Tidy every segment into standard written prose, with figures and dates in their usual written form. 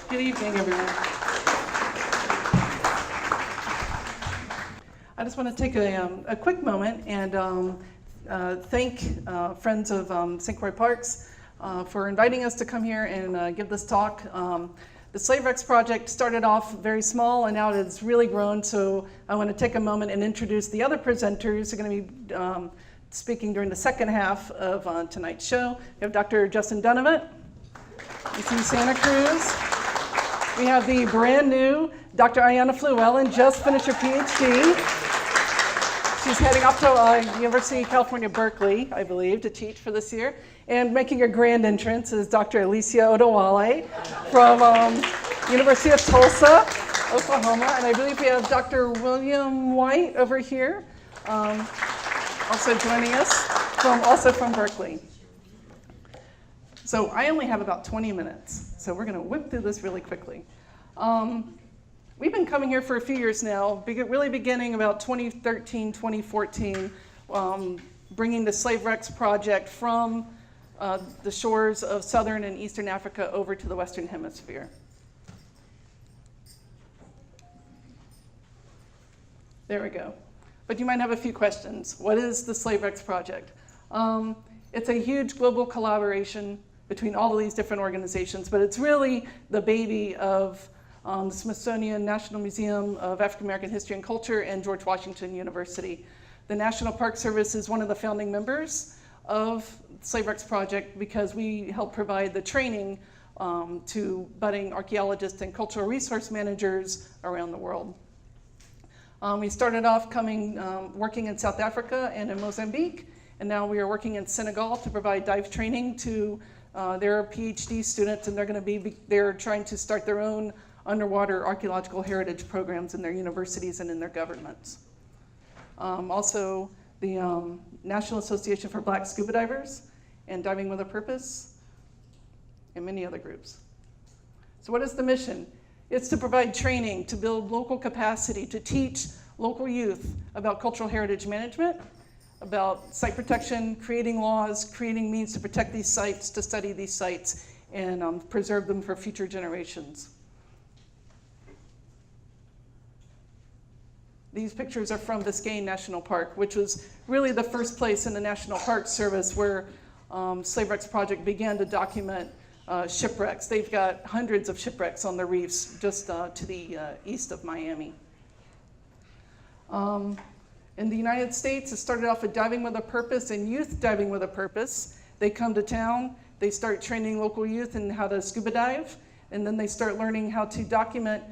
Good evening, everyone. I just want to take a quick moment and thank friends of St. Croix Parks for inviting us to come here and give this talk. The Slave Wrecks Project started off very small and now it's really grown, so I want to take a moment and introduce the other presenters who are going to be speaking during the second half of tonight's show. We have Dr. Justin Dunnavant. He's in Santa Cruz. We have the brand new Dr. Ayana Flewellen, just finished her PhD. She's heading off to University of California, Berkeley, I believe, to teach for this year. And making her grand entrance is Dr. Alicia Odewale from University of Tulsa, Oklahoma. And I believe we have Dr. William White over here, also joining us, also from Berkeley. So I only have about 20 minutes, so we're going to whip through this really quickly. We've been coming here for a few years now, really beginning about 2013, 2014, bringing the Slave Wrecks Project from the shores of Southern and Eastern Africa over to the Western Hemisphere. There we go. But you might have a few questions. What is the Slave Wrecks Project? It's a huge global collaboration between all of these different organizations, but it's really the baby of the Smithsonian National Museum of African American History and Culture and George Washington University. The National Park Service is one of the founding members of the Slave Wrecks Project because we help provide the training to budding archaeologists and cultural resource managers around the world. We started off working in South Africa and in Mozambique, and now we are working in Senegal to provide dive training to their PhD students, and they're trying to start their own underwater archaeological heritage programs in their universities and in their governments. Also, the National Association for Black Scuba Divers and Diving with a Purpose, and many other groups. So what is the mission? It's to provide training, to build local capacity, to teach local youth about cultural heritage management, about site protection, creating laws, creating means to protect these sites, to study these sites, and preserve them for future generations. These pictures are from Biscayne National Park, which was really the first place in the National Park Service where Slave Wrecks Project began to document shipwrecks. They've got hundreds of shipwrecks on the reefs just to the east of Miami. In the United States, it started off with Diving with a Purpose and Youth Diving with a Purpose. They come to town, they start training local youth in how to scuba dive, and then they start learning how to document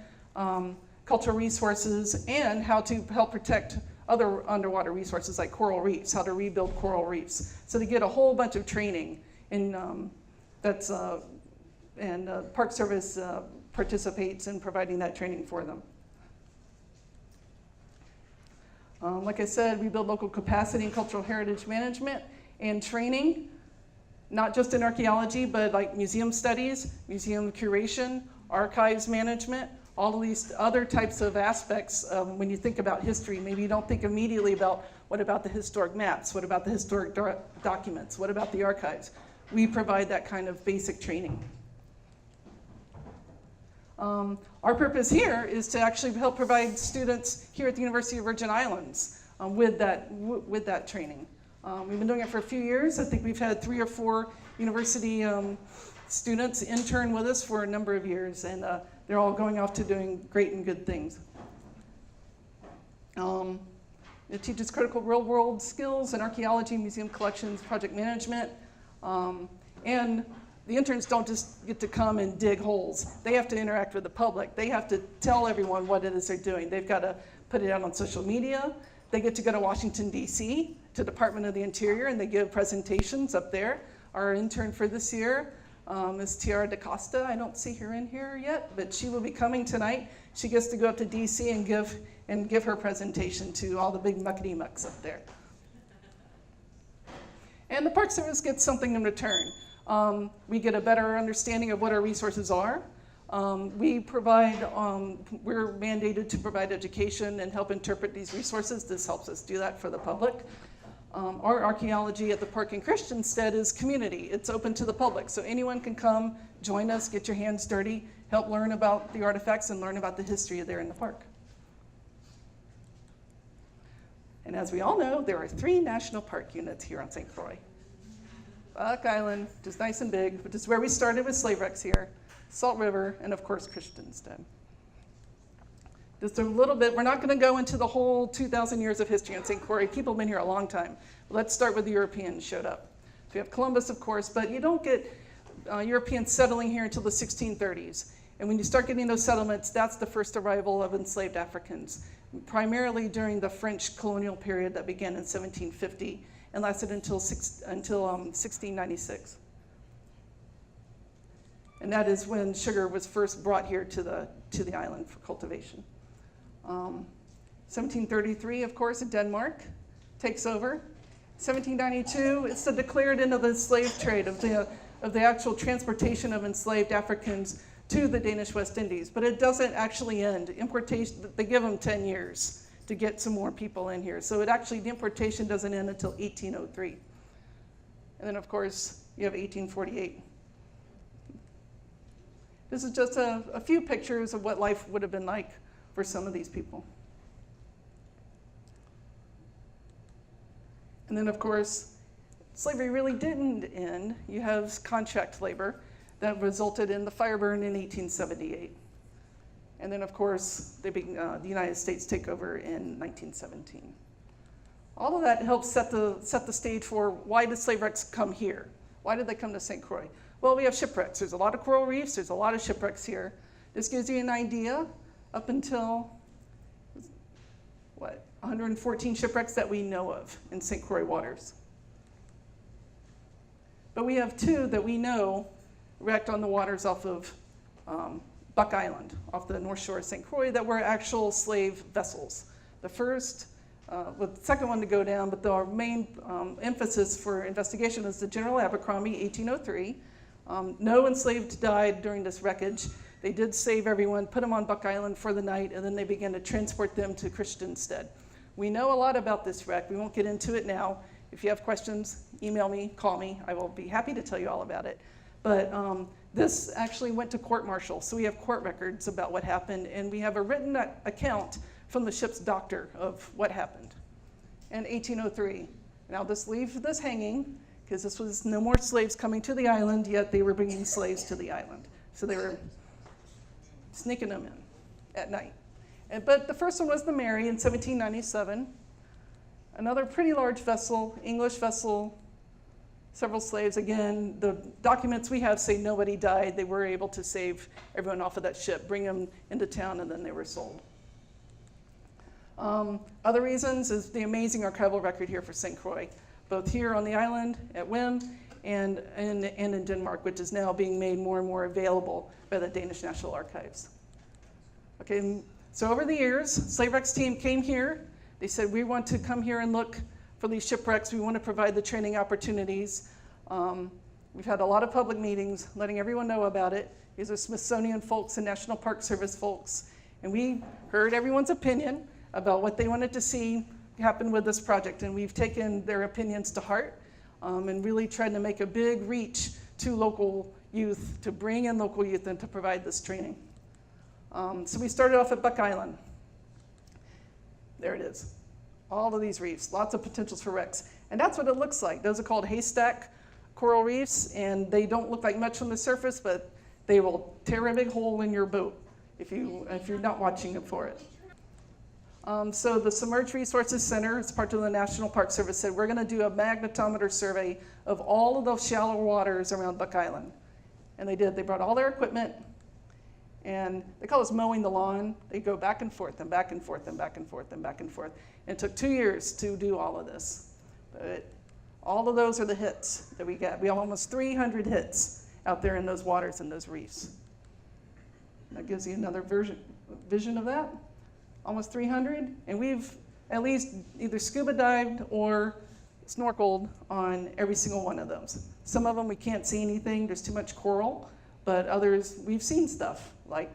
cultural resources and how to help protect other underwater resources like coral reefs, how to rebuild coral reefs. So they get a whole bunch of training, and Park Service participates in providing that training for them. Like I said, we build local capacity in cultural heritage management and training, not just in archaeology, but like museum studies, museum curation, archives management, all of these other types of aspects. When you think about history, maybe you don't think immediately about what about the historic maps, what about the historic documents, what about the archives. We provide that kind of basic training. Our purpose here is to actually help provide students here at the University of Virgin Islands with that training. We've been doing it for a few years. I think we've had 3 or 4 university students intern with us for a number of years, and they're all going off to doing great and good things. It teaches critical real-world skills in archaeology, museum collections, project management, and the interns don't just get to come and dig holes. They have to interact with the public. They have to tell everyone what it is they're doing. They've got to put it out on social media. They get to go to Washington, D.C., to Department of the Interior, and they give presentations up there. Our intern for this year is Tiara DaCosta. I don't see her in here yet, but she will be coming tonight. She gets to go up to D.C. and give her presentation to all the big muckety-mucks up there. And the Park Service gets something in return. We get a better understanding of what our resources are. We're mandated to provide education and help interpret these resources. This helps us do that for the public. Our archaeology at the Park in Christiansted is community. It's open to the public, so anyone can come, join us, get your hands dirty, help learn about the artifacts and learn about the history there in the park. And as we all know, there are 3 national park units here on St. Croix. Buck Island, just nice and big, which is where we started with slave wrecks here, Salt River, and of course, Christiansted. Just a little bit, we're not gonna go into the whole 2,000 years of history on St. Croix. People have been here a long time. But let's start with the Europeans showed up. So we have Columbus, of course, but you don't get Europeans settling here until the 1630s. And when you start getting those settlements, that's the first arrival of enslaved Africans, primarily during the French colonial period that began in 1750 and lasted until 1696. And that is when sugar was first brought here to the island for cultivation. 1733, of course, Denmark takes over. 1792, it's the declared end of the slave trade, of the actual transportation of enslaved Africans to the Danish West Indies. But it doesn't actually end. Importation, they give them 10 years to get some more people in here. So the importation doesn't end until 1803. And then, of course, you have 1848. This is just a few pictures of what life would have been like for some of these people. And then, of course, slavery really didn't end. You have contract labor that resulted in the fire burn in 1878. And then, of course, the United States take over in 1917. All of that helps set the stage for why did slave wrecks come here? Why did they come to St. Croix? Well, we have shipwrecks. There's a lot of coral reefs. There's a lot of shipwrecks here. This gives you an idea up until, 114 shipwrecks that we know of in St. Croix waters. But we have 2 that we know wrecked on the waters off of Buck Island, off the north shore of St. Croix, that were actual slave vessels. The first, the second one to go down, but our main emphasis for investigation was the General Abercrombie, 1803. No enslaved died during this wreckage. They did save everyone, put them on Buck Island for the night, and then they began to transport them to Christiansted. We know a lot about this wreck. We won't get into it now. If you have questions, email me, call me. I will be happy to tell you all about it. But this actually went to court-martial, so we have court records about what happened, and we have a written account from the ship's doctor of what happened in 1803. Now, leave this hanging, because this was no more slaves coming to the island, yet they were bringing slaves to the island. So they were sneaking them in at night. But the first one was the Mary in 1797. Another pretty large vessel, English vessel, several slaves. Again, the documents we have say nobody died. They were able to save everyone off of that ship, bring them into town, and then they were sold. Other reasons is the amazing archival record here for St. Croix, both here on the island at Wim and in Denmark, which is now being made more and more available by the Danish National Archives. Okay, so over the years, Slave Wrecks team came here. They said, we want to come here and look for these shipwrecks. We want to provide the training opportunities. We've had a lot of public meetings letting everyone know about it. These are Smithsonian folks and National Park Service folks. And we heard everyone's opinion about what they wanted to see happen with this project. And we've taken their opinions to heart and really tried to make a big reach to local youth, to bring in local youth and to provide this training. So we started off at Buck Island. There it is. All of these reefs, lots of potentials for wrecks. And that's what it looks like. Those are called haystack coral reefs, and they don't look like much from the surface, but they will tear a big hole in your boat if you're not watching it for it. So the Submerged Resources Center, as part of the National Park Service, said we're going to do a magnetometer survey of all of those shallow waters around Buck Island. And they did. They brought all their equipment, and they call this mowing the lawn. They go back and forth and back and forth and back and forth and back and forth. And it took 2 years to do all of this. But all of those are the hits that we get. We have almost 300 hits out there in those waters and those reefs. That gives you another vision of that. Almost 300. And we've at least either scuba dived or snorkeled on every single one of those. Some of them we can't see anything. There's too much coral. But others, we've seen stuff like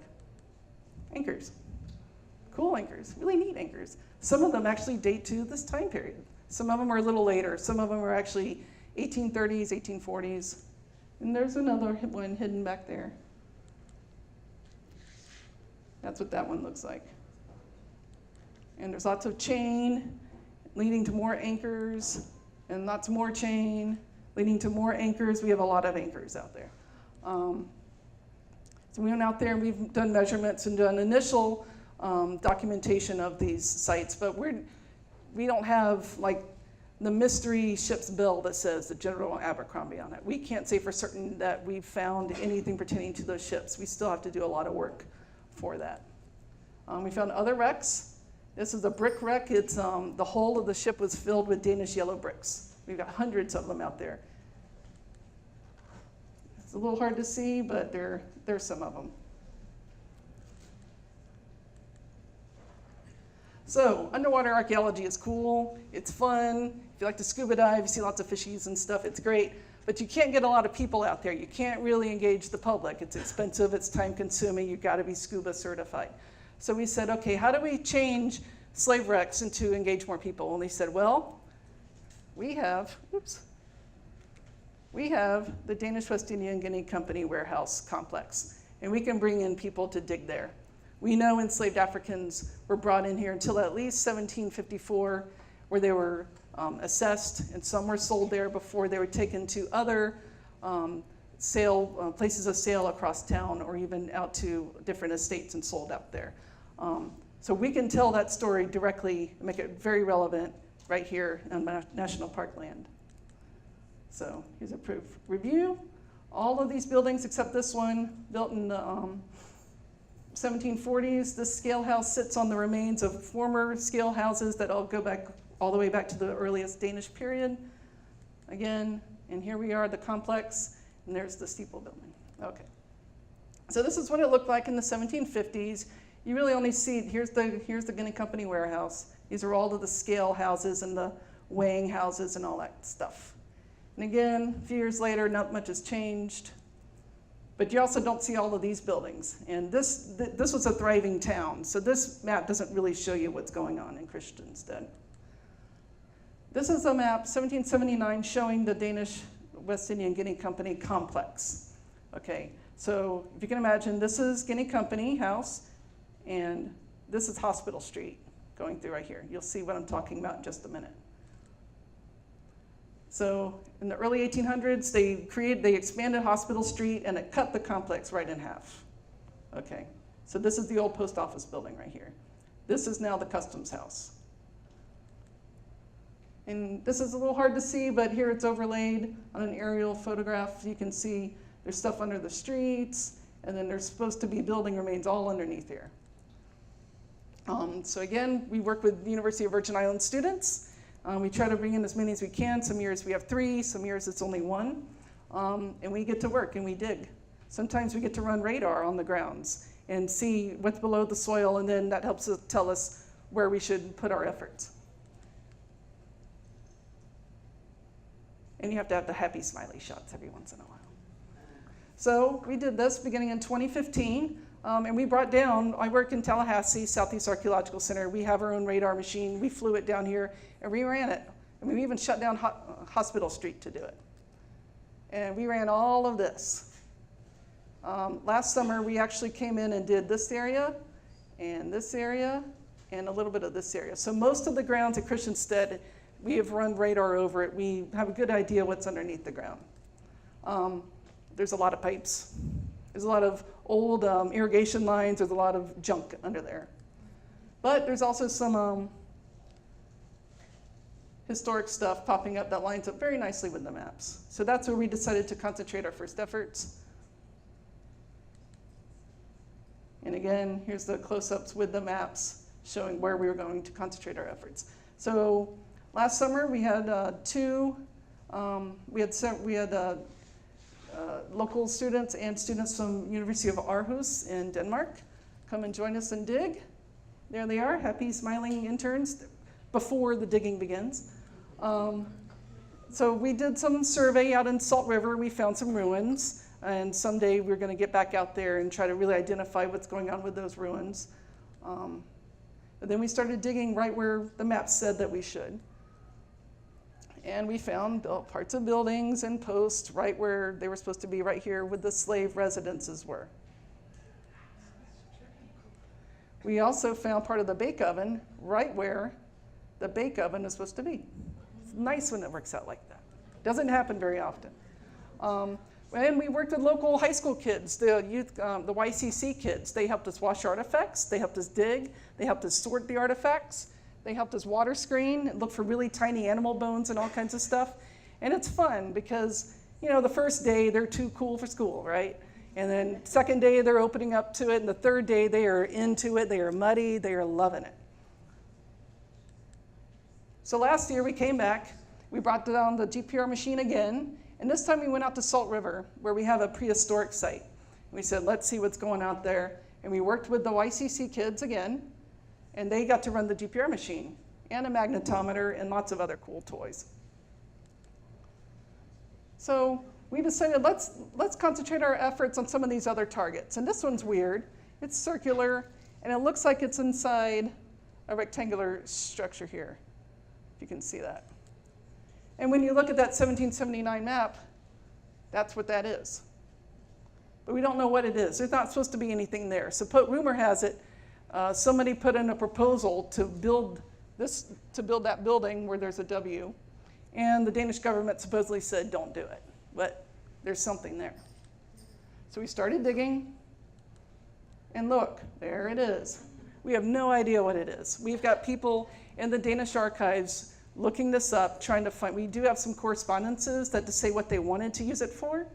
anchors. Cool anchors, really neat anchors. Some of them actually date to this time period. Some of them are a little later. Some of them are actually 1830s, 1840s. And there's another one hidden back there. That's what that one looks like. And there's lots of chain leading to more anchors, and lots more chain leading to more anchors. We have a lot of anchors out there. So we went out there and we've done measurements and done initial documentation of these sites, but we don't have like the mystery ship's bill that says the General Abercrombie on it. We can't say for certain that we've found anything pertaining to those ships. We still have to do a lot of work for that. We found other wrecks. This is a brick wreck. It's the hull of the ship was filled with Danish yellow bricks. We've got hundreds of them out there. It's a little hard to see, but there's some of them. So underwater archaeology is cool. It's fun. If you like to scuba dive, you see lots of fishies and stuff, it's great. But you can't get a lot of people out there. You can't really engage the public. It's expensive, it's time consuming, you've got to be scuba certified. So we said, okay, how do we change slave wrecks into engage more people? And they said, well, we have the Danish West India and Guinea Company warehouse complex, and we can bring in people to dig there. We know enslaved Africans were brought in here until at least 1754, where they were assessed, and some were sold there before they were taken to other places of sale across town, or even out to different estates and sold out there. So we can tell that story directly and make it very relevant right here on National Park land. So here's a proof review. All of these buildings, except this one, built in the 1740s. This scale house sits on the remains of former scale houses that all go back all the way back to the earliest Danish period. Again, and here we are, the complex, and there's the Steeple Building. Okay. So this is what it looked like in the 1750s. You really only see, here's the Guinea Company warehouse. These are all of the scale houses and the weighing houses and all that stuff. And again, a few years later, not much has changed. But you also don't see all of these buildings. And this was a thriving town. So this map doesn't really show you what's going on in Christiansted. This is a map, 1779, showing the Danish West India and Guinea Company complex. Okay, so if you can imagine, this is Guinea Company House, and this is Hospital Street going through right here. You'll see what I'm talking about in just a minute. So in the early 1800s, they expanded Hospital Street, and it cut the complex right in half. Okay, so this is the old post office building right here. This is now the customs house. And this is a little hard to see, but here it's overlaid on an aerial photograph. You can see there's stuff under the streets, and then there's supposed to be building remains all underneath here. So again, we work with University of Virgin Islands students. We try to bring in as many as we can. Some years we have 3, some years it's only 1. And we get to work and we dig. Sometimes we get to run radar on the grounds and see what's below the soil, and then that helps us tell us where we should put our efforts. And you have to have the happy smiley shots every once in a while. So we did this beginning in 2015, and we brought down, I work in Tallahassee, Southeast Archaeological Center. We have our own radar machine. We flew it down here and we ran it. And we even shut down Hospital Street to do it. And we ran all of this. Last summer, we actually came in and did this area, and a little bit of this area. So most of the grounds at Christiansted, we have run radar over it. We have a good idea what's underneath the ground. There's a lot of pipes. There's a lot of old irrigation lines. There's a lot of junk under there. But there's also some historic stuff popping up that lines up very nicely with the maps. So that's where we decided to concentrate our first efforts. And again, here's the close-ups with the maps showing where we were going to concentrate our efforts. So last summer we had local students and students from University of Aarhus in Denmark come and join us and dig. There they are, happy, smiling interns before the digging begins. So we did some survey out in Salt River. We found some ruins, and someday we're going to get back out there and try to really identify what's going on with those ruins. And then we started digging right where the map said that we should. And we found parts of buildings and posts right where they were supposed to be, right here where the slave residences were. We also found part of the bake oven right where the bake oven is supposed to be. It's nice when it works out like that. Doesn't happen very often. And we worked with local high school kids, the youth, the YCC kids. They helped us wash artifacts. They helped us dig. They helped us sort the artifacts. They helped us water screen and look for really tiny animal bones and all kinds of stuff. And it's fun because, you know, the first day they're too cool for school, right? And then second day they're opening up to it, and the third day they are into it. They are muddy. They are loving it. So last year we came back. We brought down the GPR machine again, and this time we went out to Salt River, where we have a prehistoric site. We said, let's see what's going out there. And we worked with the YCC kids again, and they got to run the GPR machine and a magnetometer and lots of other cool toys. So we decided, let's concentrate our efforts on some of these other targets. And this one's weird. It's circular, and it looks like it's inside a rectangular structure here, if you can see that. And when you look at that 1779 map, that's what that is. But we don't know what it is. There's not supposed to be anything there. So rumor has it, somebody put in a proposal to build that building where there's a W, and the Danish government supposedly said, don't do it. But there's something there. So we started digging, and look, there it is. We have no idea what it is. We've got people in the Danish archives looking this up, trying to find. We do have some correspondences that to say what they wanted to use it for.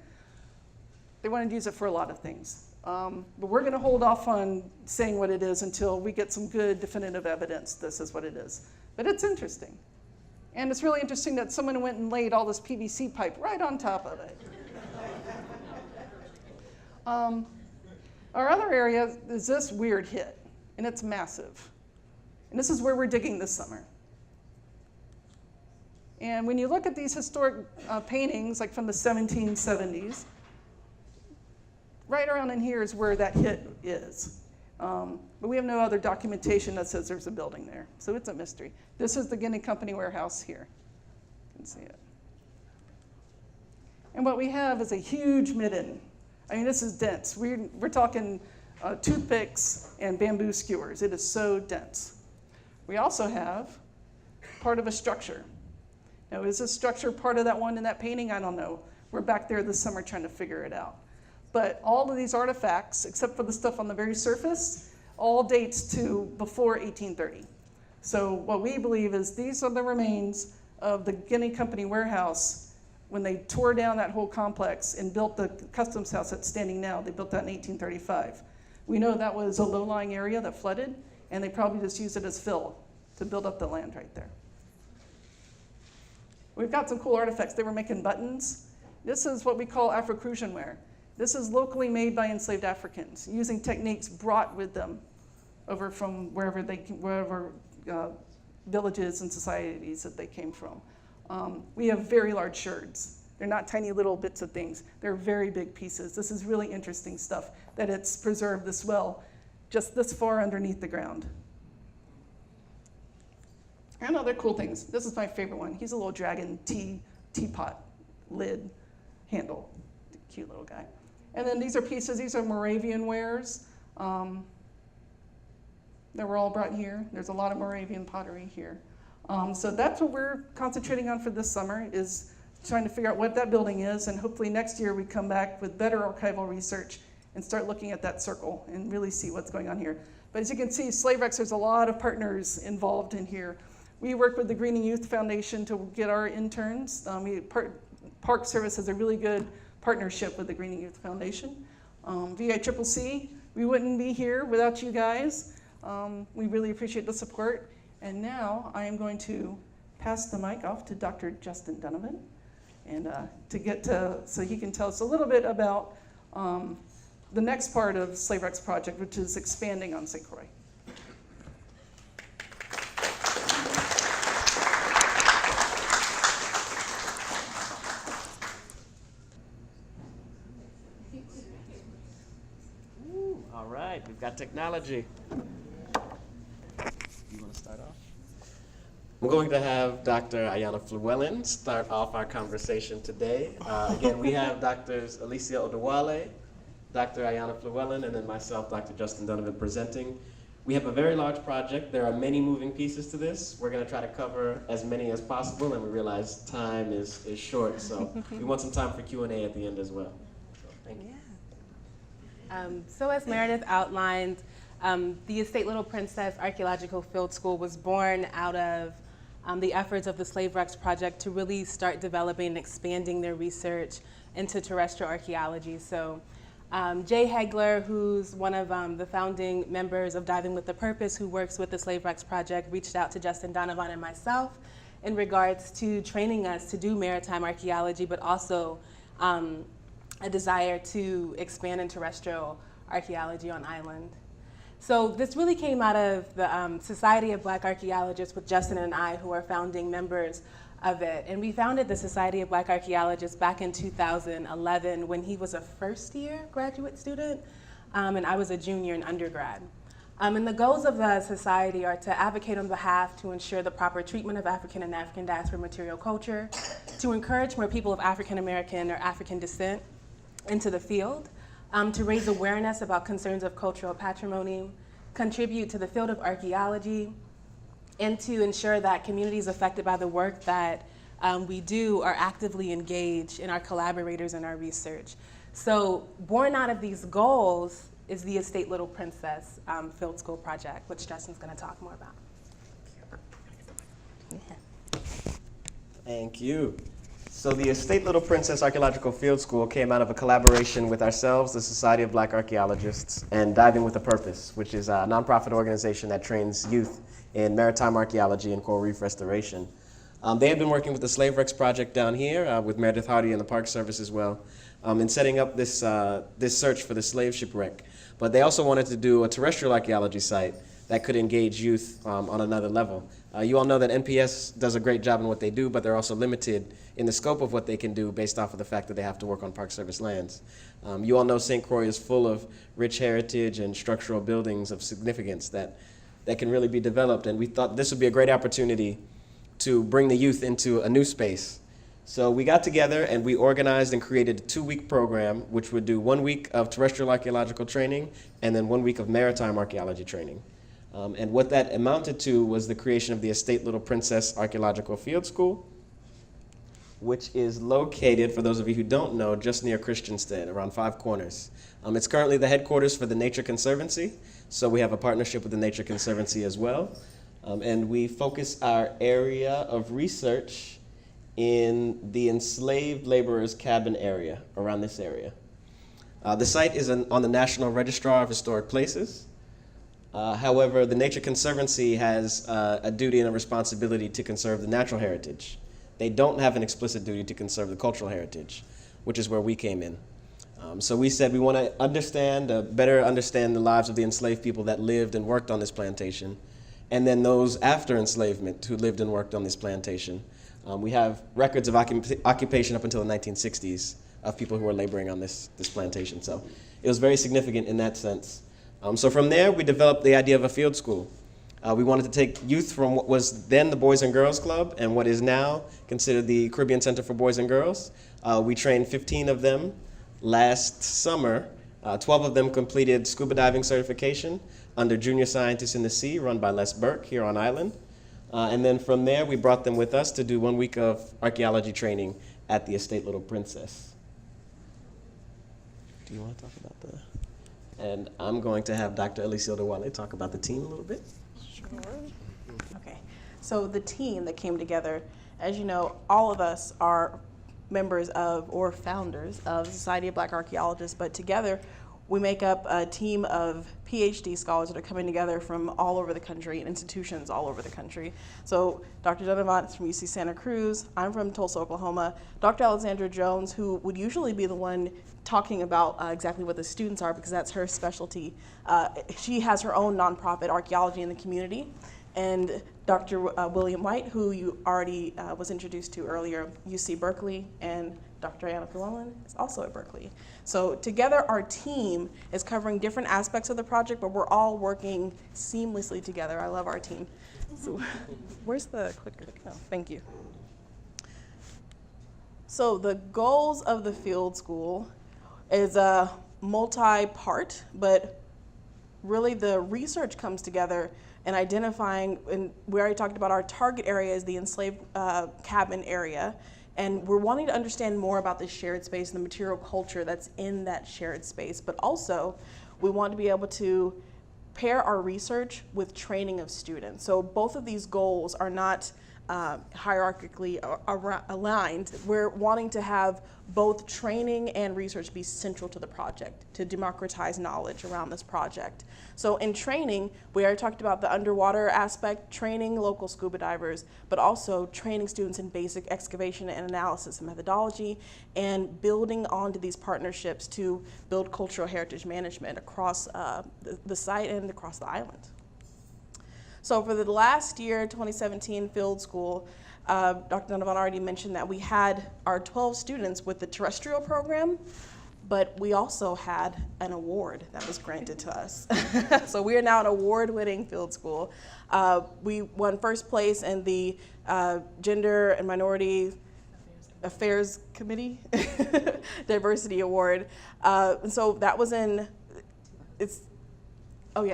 They wanted to use it for a lot of things. But we're going to hold off on saying what it is until we get some good definitive evidence this is what it is. But it's interesting. And it's really interesting that someone went and laid all this PVC pipe right on top of it. Our other area is this weird hit, and it's massive. And this is where we're digging this summer. And when you look at these historic paintings, like from the 1770s, right around in here is where that hit is. But we have no other documentation that says there's a building there. So it's a mystery. This is the Guinea Company warehouse here. You can see it. And what we have is a huge midden. I mean, this is dense. We're talking toothpicks and bamboo skewers. It is so dense. We also have part of a structure. Now, is this structure part of that one in that painting? I don't know. We're back there this summer trying to figure it out. But all of these artifacts, except for the stuff on the very surface, all dates to before 1830. So what we believe is these are the remains of the Guinea Company warehouse when they tore down that whole complex and built the customs house that's standing now. They built that in 1835. We know that was a low-lying area that flooded, and they probably just used it as fill to build up the land right there. We've got some cool artifacts. They were making buttons. This is what we call Afro-Crucian ware. This is locally made by enslaved Africans, using techniques brought with them over from wherever villages and societies that they came from. We have very large sherds. They're not tiny little bits of things. They're very big pieces. This is really interesting stuff, that it's preserved this well, just this far underneath the ground. And other cool things. This is my favorite one. He's a little dragon teapot lid handle. Cute little guy. And then these are pieces. These are Moravian wares. They were all brought here. There's a lot of Moravian pottery here. So that's what we're concentrating on for this summer, is trying to figure out what that building is, and hopefully next year we come back with better archival research and start looking at that circle and really see what's going on here. But as you can see, Slave Wrecks, there's a lot of partners involved in here. We work with the Greening Youth Foundation to get our interns. Park Service has a really good partnership with the Greening Youth Foundation. VICCC, we wouldn't be here without you guys. We really appreciate the support. And now I am going to pass the mic off to Dr. Justin Dunnavant, and so he can tell us a little bit about the next part of Slave Wrecks Project, which is expanding on St. Croix. All right, we've got technology. You want to start off? I'm going to have Dr. Ayana Flewellen start off our conversation today. Again, we have Drs. Alicia Odewale, Dr. Ayana Flewellen, and then myself, Dr. Justin Dunnavant, presenting. We have a very large project. There are many moving pieces to this. We're going to try to cover as many as possible, and we realize time is short, so we want some time for Q&A at the end as well. So, thank you. So as Meredith outlined, the Estate Little Princess Archaeological Field School was born out of the efforts of the Slave Wrecks Project to really start developing and expanding their research into terrestrial archaeology. So Jay Hegler, who's one of the founding members of Diving with a Purpose, who works with the Slave Wrecks Project, reached out to Justin Dunnavant and myself in regards to training us to do maritime archaeology, but also a desire to expand in terrestrial archaeology on island. So this really came out of the Society of Black Archaeologists with Justin and I, who are founding members of it. And we founded the Society of Black Archaeologists back in 2011 when he was a first-year graduate student and I was a junior in undergrad. And the goals of the society are to advocate on behalf to ensure the proper treatment of African and African diaspora material culture, to encourage more people of African American or African descent into the field, to raise awareness about concerns of cultural patrimony, contribute to the field of archaeology, and to ensure that communities affected by the work that we do are actively engaged in our collaborators and our research. So born out of these goals is the Estate Little Princess Field School Project, which Justin's going to talk more about. Thank you. So the Estate Little Princess Archaeological Field School came out of a collaboration with ourselves, the Society of Black Archaeologists, and Diving with a Purpose, which is a nonprofit organization that trains youth in maritime archaeology and coral reef restoration. They had been working with the Slave Wrecks Project down here with Meredith Hardy and the Park Service as well in setting up this, this search for the slave shipwreck. But they also wanted to do a terrestrial archaeology site that could engage youth on another level. You all know that NPS does a great job in what they do, but they're also limited in the scope of what they can do based off of the fact that they have to work on Park Service lands. You all know St. Croix is full of rich heritage and structural buildings of significance that can really be developed, and we thought this would be a great opportunity to bring the youth into a new space. So we got together and we organized and created a 2-week program which would do 1 week of terrestrial archaeological training and then 1 week of maritime archaeology training. And what that amounted to was the creation of the Estate Little Princess Archaeological Field School, which is located, for those of you who don't know, just near Christiansted, around 5 Corners. It's currently the headquarters for the Nature Conservancy, so we have a partnership with the Nature Conservancy as well. And we focus our area of research in the enslaved laborers' cabin area, around this area. The site is on the National Registrar of Historic Places. However, the Nature Conservancy has a duty and a responsibility to conserve the natural heritage. They don't have an explicit duty to conserve the cultural heritage, which is where we came in. So we said we want to better understand the lives of the enslaved people that lived and worked on this plantation, and then those after enslavement who lived and worked on this plantation. We have records of occupation up until the 1960s of people who were laboring on this plantation. So it was very significant in that sense. So from there, we developed the idea of a field school. We wanted to take youth from what was then the Boys and Girls Club and what is now considered the Caribbean Center for Boys and Girls. We trained 15 of them last summer. 12 of them completed scuba diving certification under Junior Scientists in the Sea, run by Les Burke here on island. And then from there, we brought them with us to do 1 week of archaeology training at the Estate Little Princess. Do you want to talk about the... And I'm going to have Dr. Alicia Odewale talk about the team a little bit. Sure. Okay, so the team that came together, as you know, all of us are members of or founders of the Society of Black Archaeologists, but together we make up a team of PhD scholars that are coming together from all over the country and institutions all over the country. So Dr. Dunnavant is from UC Santa Cruz, I'm from Tulsa, Oklahoma. Dr. Alexandra Jones, who would usually be the one talking about exactly what the students are because that's her specialty. She has her own nonprofit, Archaeology in the Community. And Dr. William White, who you already was introduced to earlier, UC Berkeley, and Dr. Ayana Flewellen is also at Berkeley. So together our team is covering different aspects of the project, but we're all working seamlessly together. I love our team. So where's the clicker? Oh, thank you. So the goals of the field school is a multi-part, but really the research comes together and identifying, and we already talked about our target area is the enslaved cabin area, and we're wanting to understand more about the shared space and the material culture that's in that shared space, but also we want to be able to pair our research with training of students. So both of these goals are not hierarchically aligned. We're wanting to have both training and research be central to the project to democratize knowledge around this project. So in training, we already talked about the underwater aspect, training local scuba divers, but also training students in basic excavation and analysis and methodology, and building onto these partnerships to build cultural heritage management across the site and across the island. So for the last year, 2017 field school, Dr. Dunnavant already mentioned that we had our 12 students with the terrestrial program, but we also had an award that was granted to us. So we are now an award-winning field school. We won first place in the Gender and Minority Affairs Committee Diversity Award. And so that was in,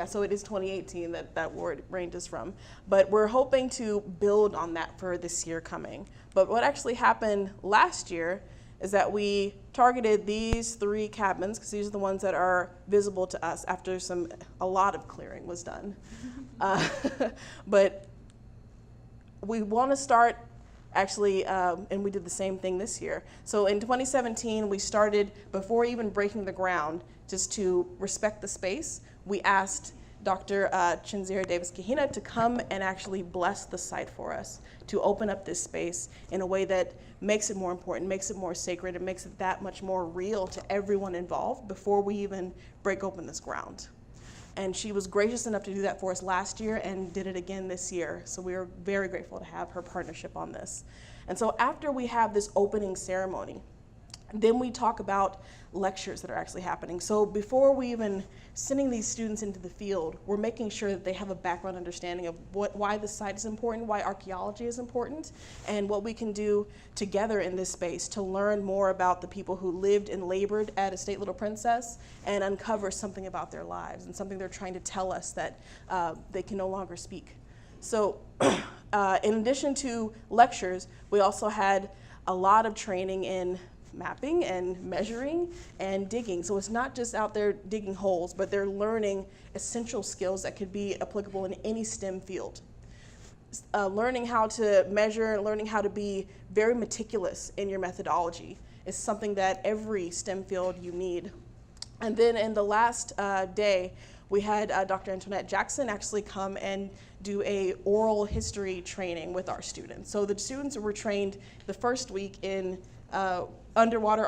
so it is 2018 that award ranges from. But we're hoping to build on that for this year coming. But what actually happened last year is that we targeted these 3 cabins, because these are the ones that are visible to us after a lot of clearing was done. But we want to start actually, and we did the same thing this year. So in 2017, we started, before even breaking the ground, just to respect the space, we asked Dr. Chinzira Davis-Kahina to come and actually bless the site for us, to open up this space in a way that makes it more important, makes it more sacred, and makes it that much more real to everyone involved before we even break open this ground. And she was gracious enough to do that for us last year and did it again this year. So we are very grateful to have her partnership on this. And so after we have this opening ceremony, then we talk about lectures that are actually happening. So before we even sending these students into the field, we're making sure that they have a background understanding of why the site is important, why archaeology is important, and what we can do together in this space to learn more about the people who lived and labored at Estate Little Princess and uncover something about their lives and something they're trying to tell us that they can no longer speak. So in addition to lectures, we also had a lot of training in mapping and measuring and digging. So it's not just out there digging holes, but they're learning essential skills that could be applicable in any STEM field. Learning how to measure, learning how to be very meticulous in your methodology is something that every STEM field you need. And then in the last day, we had Dr. Antoinette Jackson actually come and do a oral history training with our students. So the students were trained the first week in underwater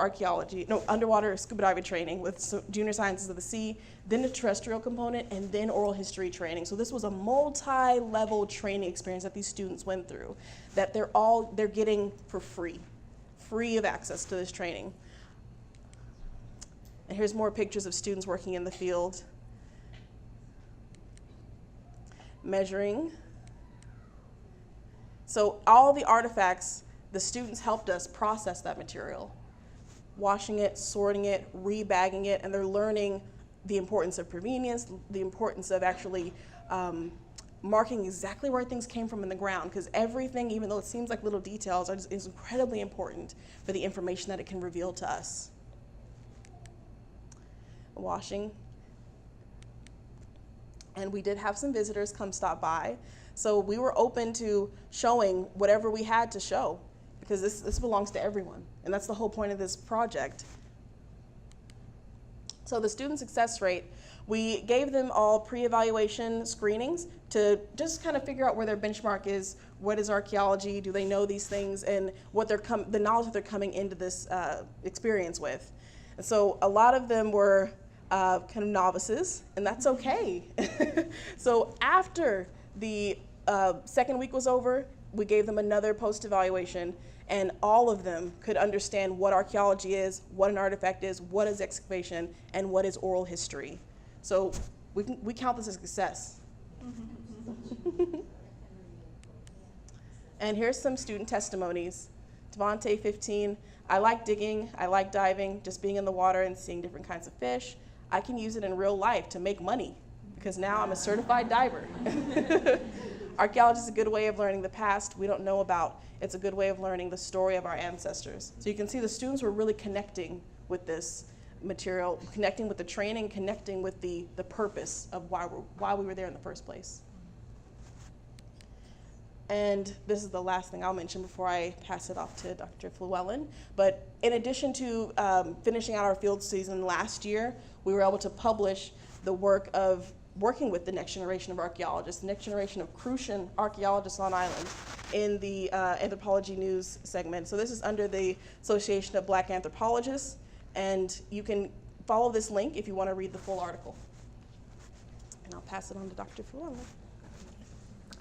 scuba diving training with junior sciences of the sea, then the terrestrial component, and then oral history training. So this was a multi-level training experience that these students went through, that they're getting for free of access to this training. And here's more pictures of students working in the field, measuring. So all the artifacts, the students helped us process that material, washing it, sorting it, rebagging it, and they're learning the importance of provenience, the importance of actually marking exactly where things came from in the ground, because everything, even though it seems like little details, is incredibly important for the information that it can reveal to us. Washing. And we did have some visitors come stop by, so we were open to showing whatever we had to show, because this belongs to everyone, and that's the whole point of this project. So the student success rate, we gave them all pre-evaluation screenings to just kind of figure out where their benchmark is, what is archaeology, do they know these things, and what the knowledge that they're coming into this experience with. And so a lot of them were kind of novices, and that's okay. So after the second week was over, we gave them another post-evaluation, and all of them could understand what archaeology is, what an artifact is, what is excavation, and what is oral history. So we count this as success. And here's some student testimonies. Devontae, 15, I like digging, I like diving, just being in the water and seeing different kinds of fish. I can use it in real life to make money, because now I'm a certified diver. Archaeology is a good way of learning the past we don't know about. It's a good way of learning the story of our ancestors. So you can see the students were really connecting with this material, connecting with the training, connecting with the purpose of why we were there in the first place. And this is the last thing I'll mention before I pass it off to Dr. Flewellen. But in addition to finishing out our field season last year, we were able to publish the work of working with the next generation of archaeologists, the next generation of Crucian archaeologists on island in the anthropology news segment. So this is under the Association of Black Anthropologists, and you can follow this link if you want to read the full article. And I'll pass it on to Dr. Flewellen.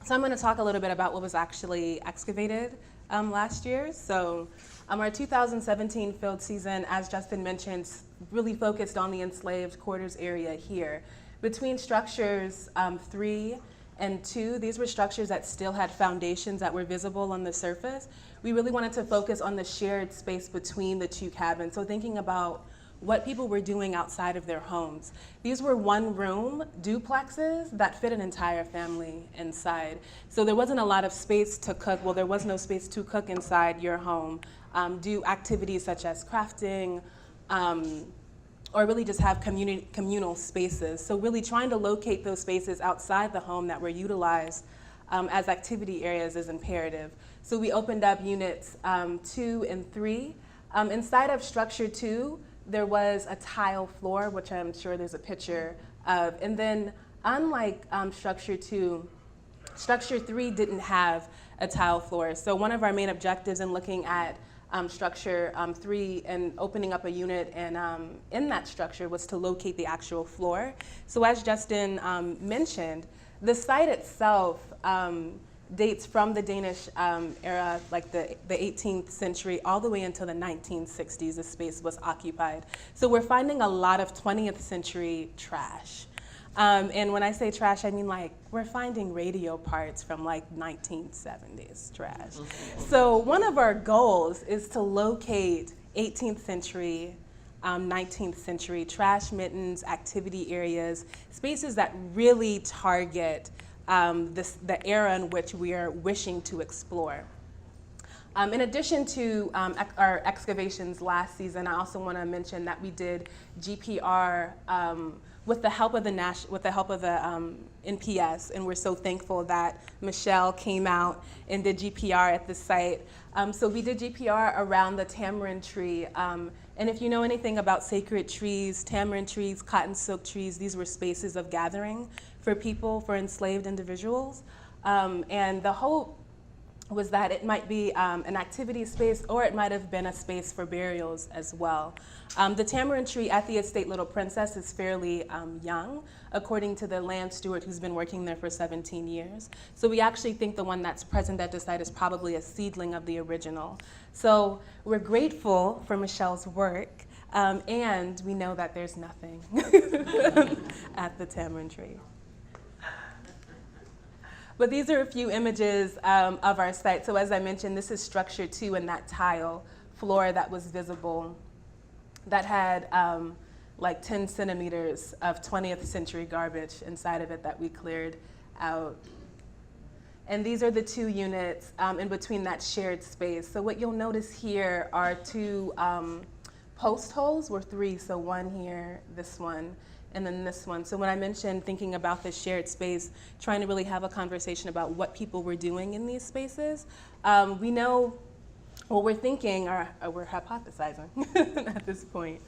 So I'm going to talk a little bit about what was actually excavated last year. So our 2017 field season, as Justin mentioned, really focused on the enslaved quarters area here. Between structures 3 and 2, these were structures that still had foundations that were visible on the surface. We really wanted to focus on the shared space between the two cabins. So thinking about what people were doing outside of their homes. These were one-room duplexes that fit an entire family inside. So there wasn't a lot of space to cook. Well, there was no space to cook inside your home. Do activities such as crafting, or really just have communal spaces. So really trying to locate those spaces outside the home that were utilized as activity areas is imperative. So we opened up units 2 and 3. Inside of structure 2, there was a tile floor, which I'm sure there's a picture of. And then unlike structure 2, structure 3 didn't have a tile floor. So one of our main objectives in looking at structure 3 and opening up a unit and in that structure was to locate the actual floor. So as Justin mentioned, the site itself dates from the Danish era, like the 18th century, all the way until the 1960s, the space was occupied. So we're finding a lot of 20th century trash. And when I say trash, I mean like we're finding radio parts from like 1970s trash. So one of our goals is to locate 18th century, 19th century trash mittens, activity areas, spaces that really target the era in which we are wishing to explore. In addition to our excavations last season, I also want to mention that we did GPR with the help of the NPS, and we're so thankful that Michelle came out and did GPR at the site. So we did GPR around the tamarind tree. And if you know anything about sacred trees, tamarind trees, cotton silk trees, these were spaces of gathering for people, for enslaved individuals. And the hope was that it might be an activity space, or it might have been a space for burials as well. The tamarind tree at the estate Little Princess is fairly young, according to the land steward who's been working there for 17 years. So we actually think the one that's present at the site is probably a seedling of the original. So we're grateful for Michelle's work, and we know that there's nothing at the tamarind tree. But these are a few images of our site. So as I mentioned, this is structure 2 and that tile floor that was visible that had like 10 centimeters of 20th century garbage inside of it that we cleared out. And these are the 2 units in between that shared space. So what you'll notice here are 2 post holes, or 3, so one here, this one, and then this one. So when I mentioned thinking about this shared space, trying to really have a conversation about what people were doing in these spaces, we know, well, we're thinking, or we're hypothesizing at this point,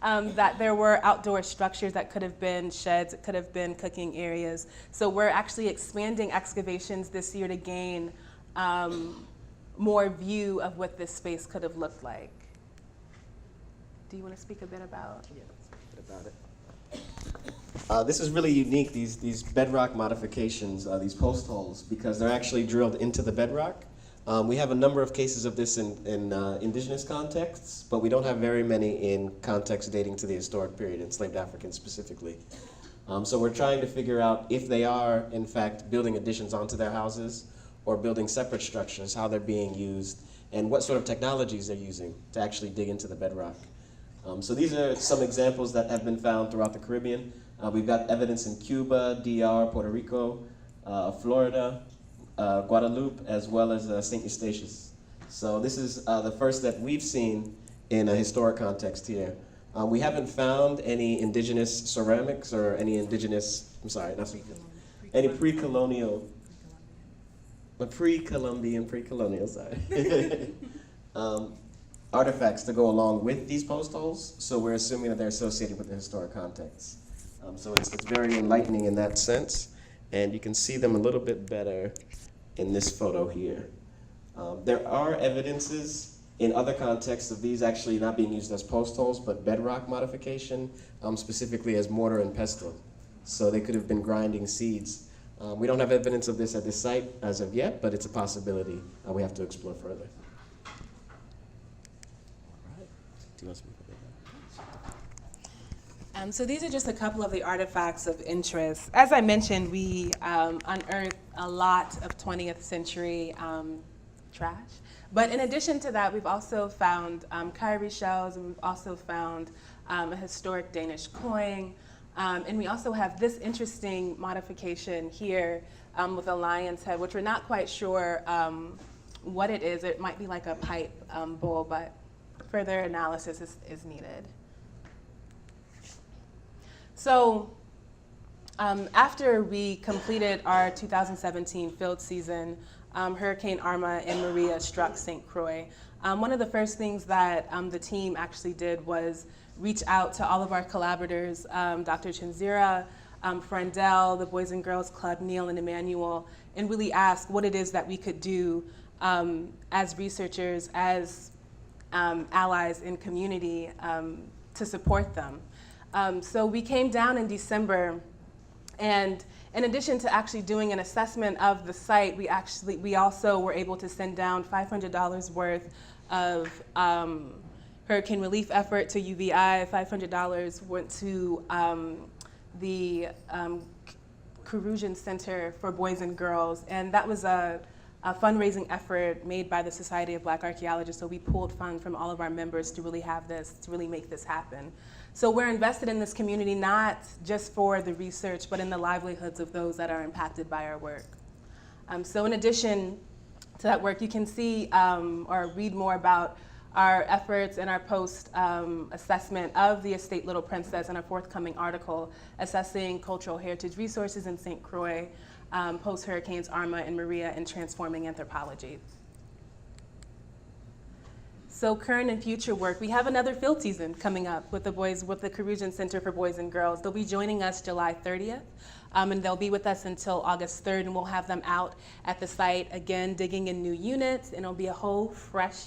that there were outdoor structures that could have been sheds, it could have been cooking areas. So we're actually expanding excavations this year to gain more view of what this space could have looked like. Do you want to speak a bit about? Yeah, let's speak a bit about it. This is really unique, these bedrock modifications, these post holes, because they're actually drilled into the bedrock. We have a number of cases of this in indigenous contexts, but we don't have very many in contexts dating to the historic period, enslaved Africans specifically. So we're trying to figure out if they are, in fact, building additions onto their houses or building separate structures, how they're being used, and what sort of technologies they're using to actually dig into the bedrock. So these are some examples that have been found throughout the Caribbean. We've got evidence in Cuba, DR, Puerto Rico, Florida, Guadeloupe, as well as St. Eustatius. So this is the first that we've seen in a historic context here. We haven't found any indigenous ceramics or any indigenous, I'm sorry, not any pre-colonial, pre-colonial, sorry, artifacts to go along with these post holes. So we're assuming that they're associated with the historic context. So it's very enlightening in that sense. And you can see them a little bit better in this photo here. There are evidences in other contexts of these actually not being used as post holes, but bedrock modification, specifically as mortar and pestle. So they could have been grinding seeds. We don't have evidence of this at this site as of yet, but it's a possibility we have to explore further. All right. Do you want to speak about that? So these are just a couple of the artifacts of interest. As I mentioned, we unearthed a lot of 20th century trash. But in addition to that, we've also found cowrie shells, and we've also found a historic Danish coin. And we also have this interesting modification here with a lion's head, which we're not quite sure what it is. It might be like a pipe bowl, but further analysis is needed. So after we completed our 2017 field season, Hurricane Irma and Maria struck St. Croix. One of the first things that the team actually did was reach out to all of our collaborators, Dr. Chinzira, Frandel, the Boys and Girls Club, Neil and Emmanuel, and really ask what it is that we could do as researchers, as allies in community to support them. So we came down in December, and in addition to actually doing an assessment of the site, we also were able to send down $500 worth of hurricane relief effort to UVI. $500 went to the Corrosion Center for Boys and Girls, and that was a fundraising effort made by the Society of Black Archaeologists. So we pulled funds from all of our members to really have this, to really make this happen. So we're invested in this community not just for the research, but in the livelihoods of those that are impacted by our work. So in addition to that work, you can see or read more about our efforts and our post-assessment of the estate Little Princess in a forthcoming article assessing cultural heritage resources in St. Croix, post-hurricanes Irma and Maria, and transforming anthropology. So current and future work, we have another field season coming up with the Corrosion Center for Boys and Girls. They'll be joining us July 30th, and they'll be with us until August 3rd, and we'll have them out at the site again, digging in new units, and it'll be a whole fresh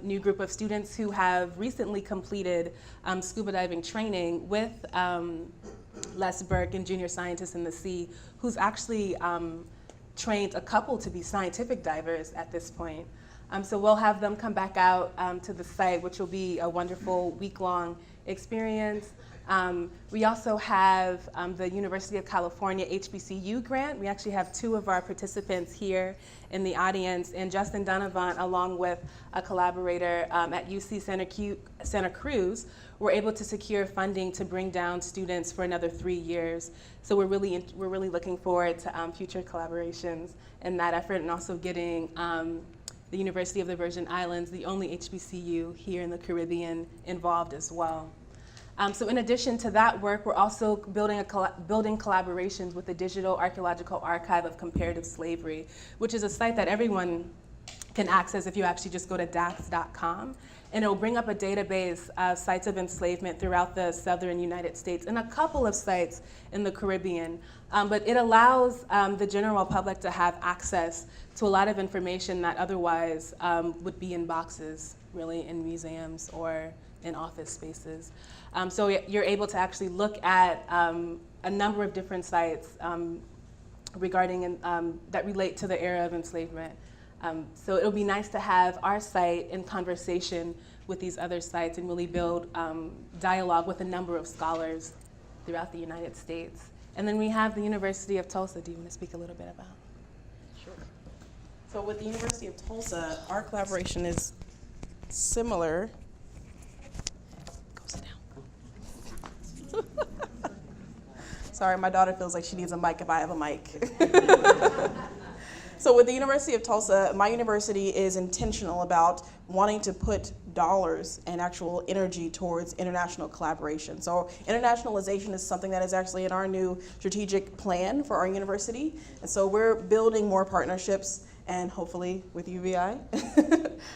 new group of students who have recently completed scuba diving training with Les Burke and Junior Scientists in the Sea, who's actually trained a couple to be scientific divers at this point. So we'll have them come back out to the site, which will be a wonderful week-long experience. We also have the University of California HBCU grant. We actually have 2 of our participants here in the audience, and Justin Dunnavant, along with a collaborator at UC Santa Cruz, were able to secure funding to bring down students for another 3 years. So we're really looking forward to future collaborations in that effort, and also getting the University of the Virgin Islands, the only HBCU here in the Caribbean, involved as well. So in addition to that work, we're also building collaborations with the Digital Archaeological Archive of Comparative Slavery, which is a site that everyone can access if you actually just go to dax.com. And it'll bring up a database of sites of enslavement throughout the southern United States and a couple of sites in the Caribbean. But it allows the general public to have access to a lot of information that otherwise would be in boxes, really, in museums or in office spaces. So you're able to actually look at a number of different sites regarding that relate to the era of enslavement. So it'll be nice to have our site in conversation with these other sites and really build dialogue with a number of scholars throughout the United States. And then we have the University of Tulsa. Do you want to speak a little bit about? Sure. So with the University of Tulsa, our collaboration is similar. Go sit down. Sorry, my daughter feels like she needs a mic if I have a mic. So with the University of Tulsa, my university is intentional about wanting to put dollars and actual energy towards international collaboration. So internationalization is something that is actually in our new strategic plan for our university. And so we're building more partnerships, and hopefully with UVI.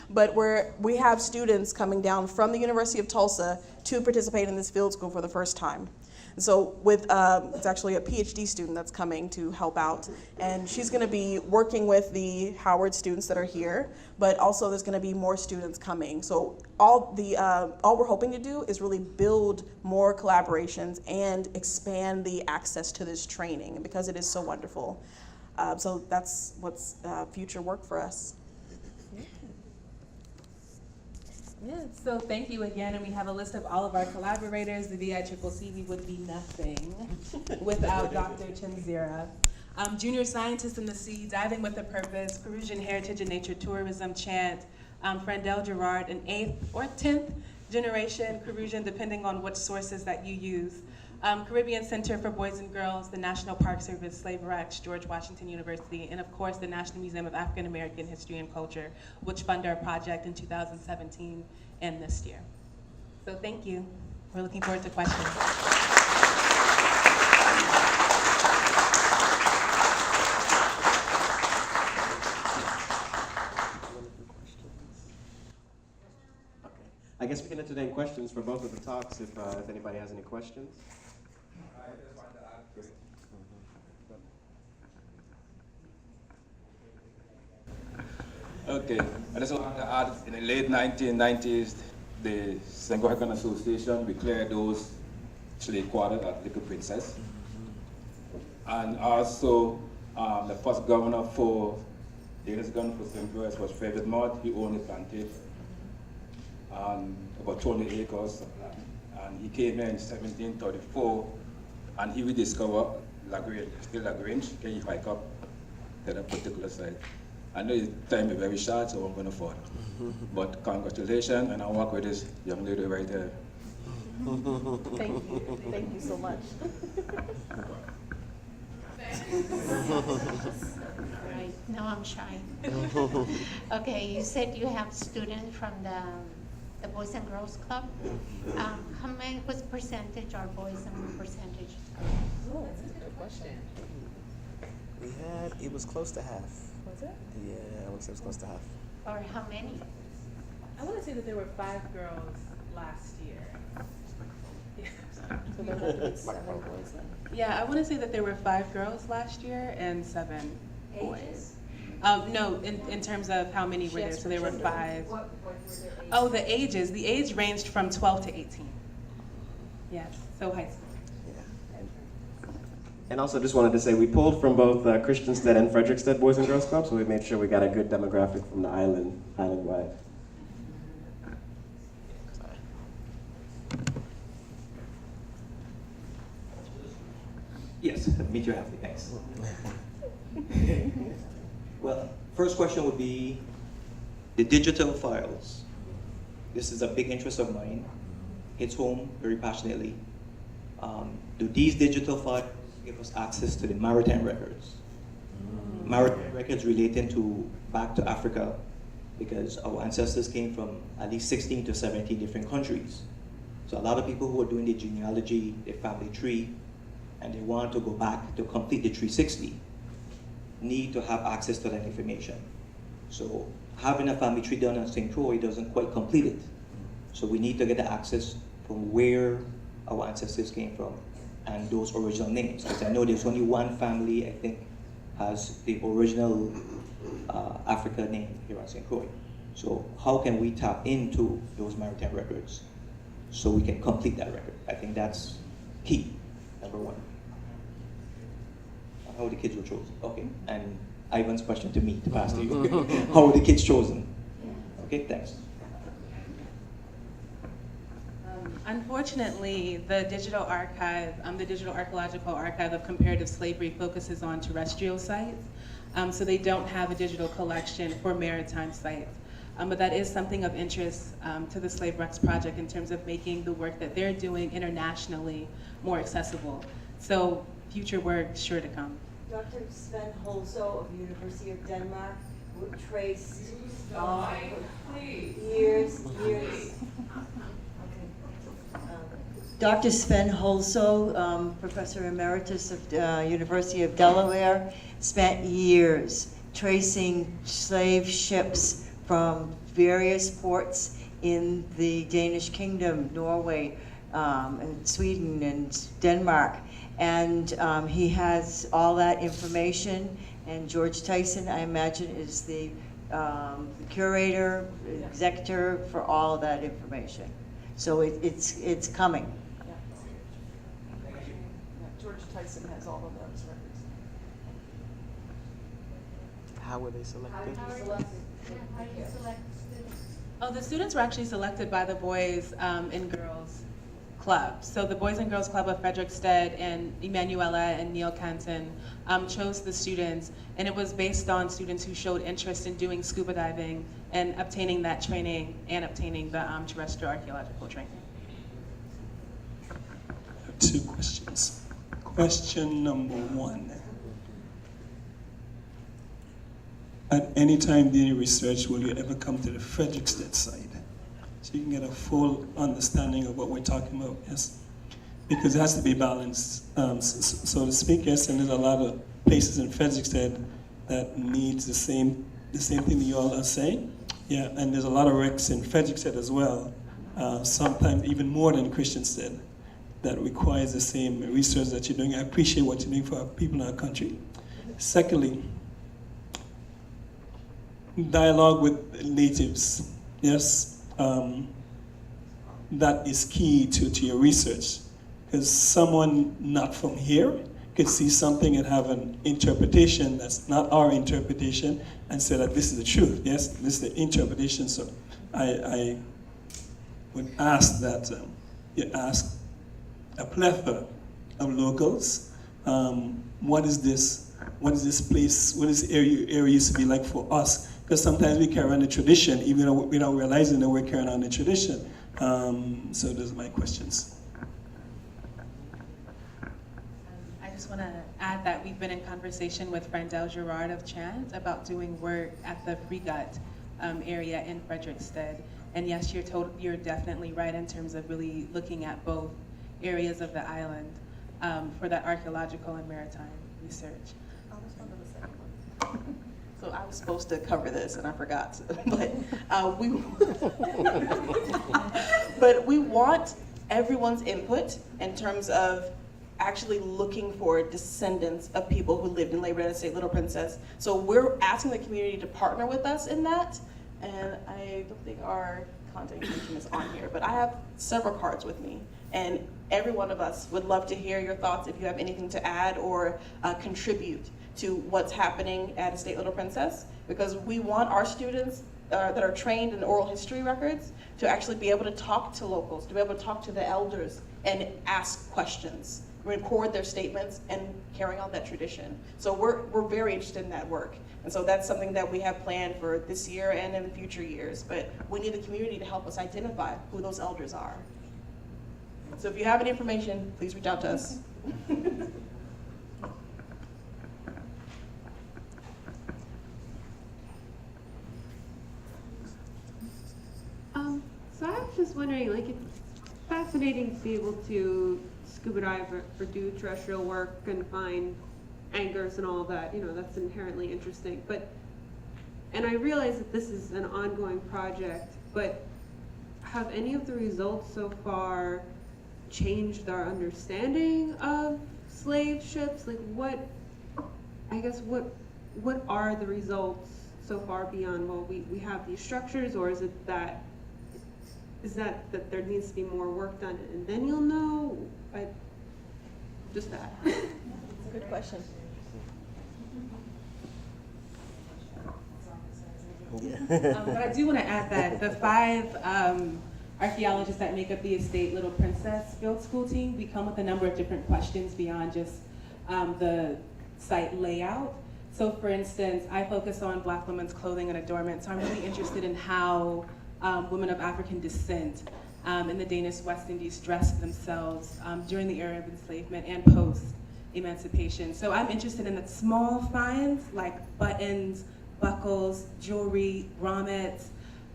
But we have students coming down from the University of Tulsa to participate in this field school for the first time. So with, it's actually a PhD student that's coming to help out, and she's gonna be working with the Howard students that are here, but also there's gonna be more students coming. So all we're hoping to do is really build more collaborations and expand the access to this training because it is so wonderful. So that's what's future work for us. Yeah, so thank you again, and we have a list of all of our collaborators. The VICCC would be nothing without Dr. Chinzira. Junior Scientist in the Sea, Diving with a Purpose, Peruvian Heritage and Nature Tourism, Chant, Frandel Gerard, an 8th or 10th generation Peruvian, depending on which sources that you use. Caribbean Center for Boys and Girls, the National Park Service, Slave Wrecks, George Washington University, and of course the National Museum of African American History and Culture, which fund our project in 2017 and this year. So thank you. We're looking forward to questions. I guess we can entertain questions for both of the talks if anybody has any questions. I just wanted to add to it. Okay, I just want to add, in the late 1990s, the St. African Association declared those slave quarters at Little Princess. And also, the first governor for, the English governor for St. Louis was Frederick Mott. He owned a plantation, about 20 acres of land. And he came here in 1734, and he rediscovered Lagrange, still Lagrange. Can you hike up to that particular site? I know the time is very short, so I'm going to further. But congratulations, and I'll work with this young lady right there. Thank you. Thank you so much. Right, now I'm shy. Okay, you said you have students from the Boys and Girls Club. How many, what percentage are boys and what percentage? Oh, that's a good question. It was close to half. Was it? Yeah, I would say it was close to half. Or how many? I want to say that there were 5 girls last year. So there have to be 7 boys then. Yeah, I want to say that there were 5 girls last year and 7 boys. Ages? No, in terms of how many were there, so there were 5. Oh, the ages. The age ranged from 12 to 18. Yes, so high school. And also just wanted to say we pulled from both Christiansted and Frederiksted Boys and Girls Club, so we made sure we got a good demographic from the island-wide. Yes, meet you halfway, thanks. Well, first question would be the digital files. This is a big interest of mine. Hits home very passionately. Do these digital files give us access to the maritime records? Maritime records relating to back to Africa, because our ancestors came from at least 16 to 17 different countries. So a lot of people who are doing the genealogy, their family tree, and they want to go back to complete the 360, need to have access to that information. So having a family tree done on St. Croix doesn't quite complete it. So we need to get the access from where our ancestors came from and those original names. Because I know there's only one family, I think, has the original Africa name here on St. Croix. So how can we tap into those maritime records so we can complete that record? I think that's key, number one. How the kids were chosen. Okay, and Ivan's question to me, to pass to you. How were the kids chosen? Okay, thanks. Unfortunately, the digital archive, the Digital Archaeological Archive of Comparative Slavery focuses on terrestrial sites, so they don't have a digital collection for maritime sites. But that is something of interest to the Slave Wrecks Project in terms of making the work that they're doing internationally more accessible So future work sure to come. Dr. Sven Holzo of University of Denmark would trace years. Dr. Sven Holzo, Professor Emeritus of University of Delaware, spent years tracing slave ships from various ports in the Danish kingdom, Norway, and Sweden and Denmark. And he has all that information, and George Tyson, I imagine, is the curator, executor for all of that information. So it's coming. Yeah, George Tyson has all of those records. How were they selected? How are you select students? Oh, the students were actually selected by the Boys and Girls Club. So the Boys and Girls Club of Frederiksted and Emanuela and Neil Canton chose the students, and it was based on students who showed interest in doing scuba diving and obtaining that training and obtaining the terrestrial archaeological training. I have 2 questions. Question number 1. At any time during research, will you ever come to the Frederiksted site? So you can get a full understanding of what we're talking about, yes? Because it has to be balanced, so to speak, yes, and there's a lot of places in Frederiksted that needs the same thing that you all are saying. Yeah, and there's a lot of wrecks in Frederiksted as well, sometimes even more than Christiansted, that requires the same research that you're doing. I appreciate what you're doing for our people in our country. Secondly, dialogue with natives, yes? That is key to your research, because someone not from here could see something and have an interpretation that's not our interpretation and say that this is the truth, yes, this is the interpretation. So I would ask that you ask a plethora of locals, what is this place, what is the area used to be like for us? Because sometimes we carry on the tradition, even though without realizing that we're carrying on the tradition. So those are my questions. I just want to add that we've been in conversation with Brandel Gerard of Chant about doing work at the Frigat area in Frederiksted. And yes, you're definitely right in terms of really looking at both areas of the island for that archaeological and maritime research. I'll respond to the second one. So I was supposed to cover this and I forgot, but we want everyone's input in terms of actually looking for descendants of people who lived in Labor Day State Little Princess. So we're asking the community to partner with us in that, and I don't think our contact information is on here, but I have several cards with me, and every one of us would love to hear your thoughts if you have anything to add or contribute to what's happening at Estate Little Princess, because we want our students that are trained in oral history records to actually be able to talk to locals, to be able to talk to the elders and ask questions, record their statements, and carry on that tradition. So we're very interested in that work. And so that's something that we have planned for this year and in future years. But we need the community to help us identify who those elders are. So if you have any information, please reach out to us. So I was just wondering, like, it's fascinating to be able to scuba dive or do terrestrial work and find anchors and all of that. You know, that's inherently interesting. And I realize that this is an ongoing project, but have any of the results so far changed our understanding of slave ships? Like, what are the results so far beyond, well, we have these structures, or is it that there needs to be more work done and then you'll know? Just that. That's a good question. But I do want to add that the 5 archaeologists that make up the Estate Little Princess Field School team, we come with a number of different questions beyond just the site layout. So for instance, I focus on Black women's clothing and adornment, so I'm really interested in how women of African descent in the Danish West Indies dressed themselves during the era of enslavement and post-emancipation. So I'm interested in the small finds like buttons, buckles, jewelry, grommets,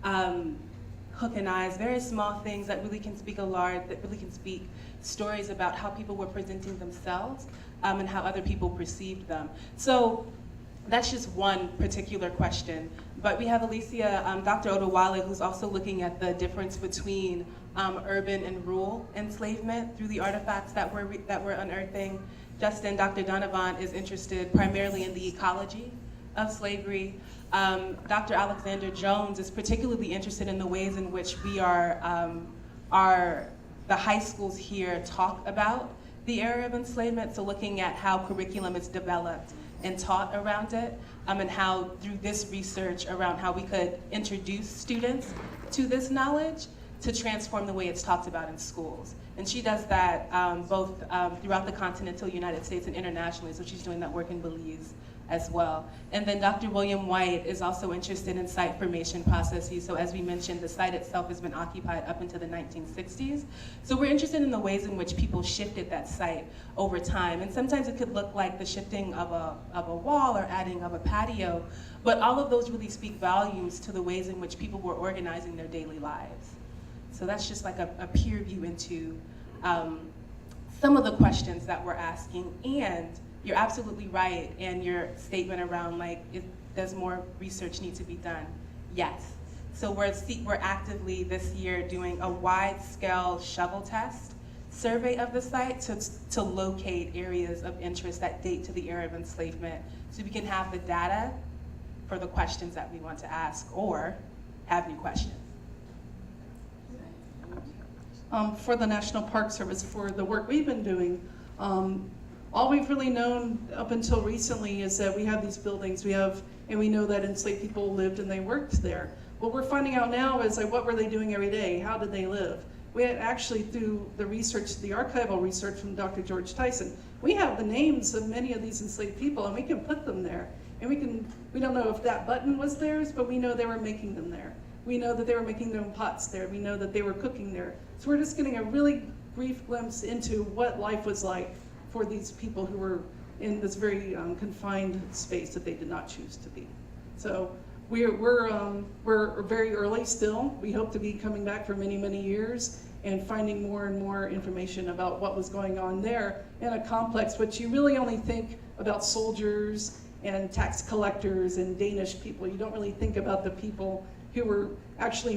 hook and eyes, very small things that really can speak that really can speak stories about how people were presenting themselves and how other people perceived them. So that's just one particular question. But we have Alicia, Dr. Odewale, who's also looking at the difference between urban and rural enslavement through the artifacts that we're unearthing. Justin, Dr. Dunnavant, is interested primarily in the ecology of slavery. Dr. Alexander Jones is particularly interested in the ways in which we the high schools here talk about the era of enslavement, so looking at how curriculum is developed and taught around it, and how through this research around how we could introduce students to this knowledge to transform the way it's talked about in schools. And she does that both throughout the continental United States and internationally, so she's doing that work in Belize as well. And then Dr. William White is also interested in site formation processes. So as we mentioned, the site itself has been occupied up into the 1960s. So we're interested in the ways in which people shifted that site over time. And sometimes it could look like the shifting of a wall or adding of a patio, but all of those really speak volumes to the ways in which people were organizing their daily lives. So that's just like a peer view into some of the questions that we're asking. And you're absolutely right in your statement around does more research need to be done? Yes. So we're actively this year doing a wide-scale shovel test survey of the site to locate areas of interest that date to the era of enslavement, so we can have the data for the questions that we want to ask or have new questions. For the National Park Service, for the work we've been doing, all we've really known up until recently is that we have these buildings, and we know that enslaved people lived and they worked there. What we're finding out now is what were they doing every day? How did they live? We had actually, through the research, the archival research from Dr. George Tyson, we have the names of many of these enslaved people and we can put them there. And we don't know if that button was theirs, but we know they were making them there. We know that they were making their own pots there. We know that they were cooking there. So we're just getting a really brief glimpse into what life was like for these people who were in this very confined space that they did not choose to be. So we're very early still. We hope to be coming back for many, many years and finding more and more information about what was going on there in a complex, which you really only think about soldiers and tax collectors and Danish people. You don't really think about the people who were actually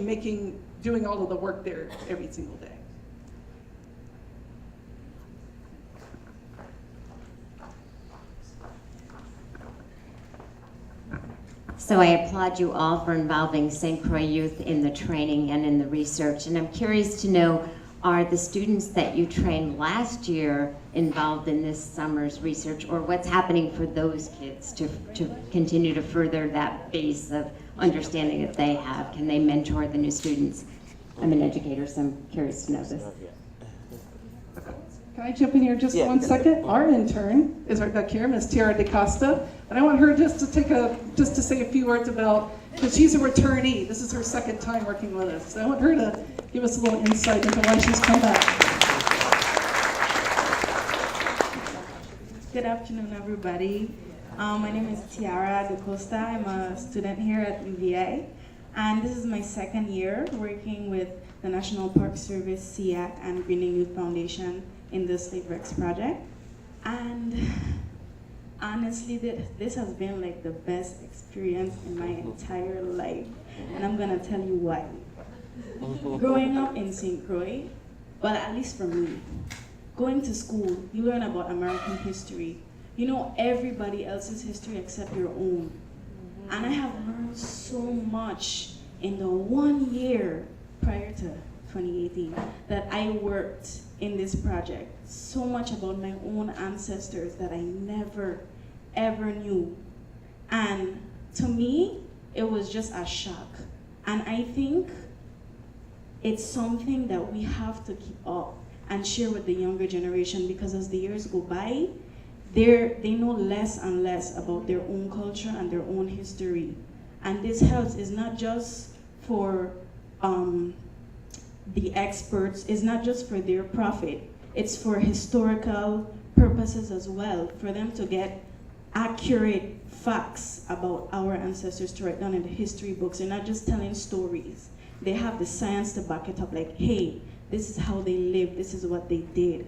doing all of the work there every single day. So I applaud you all for involving St. Croix youth in the training and in the research. And I'm curious to know, are the students that you trained last year involved in this summer's research, or what's happening for those kids to continue to further that base of understanding that they have? Can they mentor the new students? I'm an educator, so I'm curious to know this. Can I jump in here just 1 second? Our intern is right back here, Ms. Tiara DeCosta, and I want her just to say a few words about, because she's a returnee. This is her second time working with us. So I want her to give us a little insight into why she's come back. Good afternoon, everybody. My name is Tiara DeCosta. I'm a student here at UVA, and this is my second year working with the National Park Service, SEAC, and Greening Youth Foundation in the SlaveRex project. And honestly, this has been like the best experience in my entire life, and I'm gonna tell you why. Growing up in St. Croix, well, at least for me, going to school, you learn about American history. You know everybody else's history except your own. And I have learned so much in the 1 year prior to 2018 that I worked in this project. So much about my own ancestors that I never, ever knew. And to me, it was just a shock. And I think it's something that we have to keep up and share with the younger generation, because as the years go by, they know less and less about their own culture and their own history. And this helps is not just for the experts is not just for their profit, it's for historical purposes as well, for them to get accurate facts about our ancestors to write down in the history books. They're not just telling stories. They have the science to back it up, like, hey, this is how they lived, this is what they did.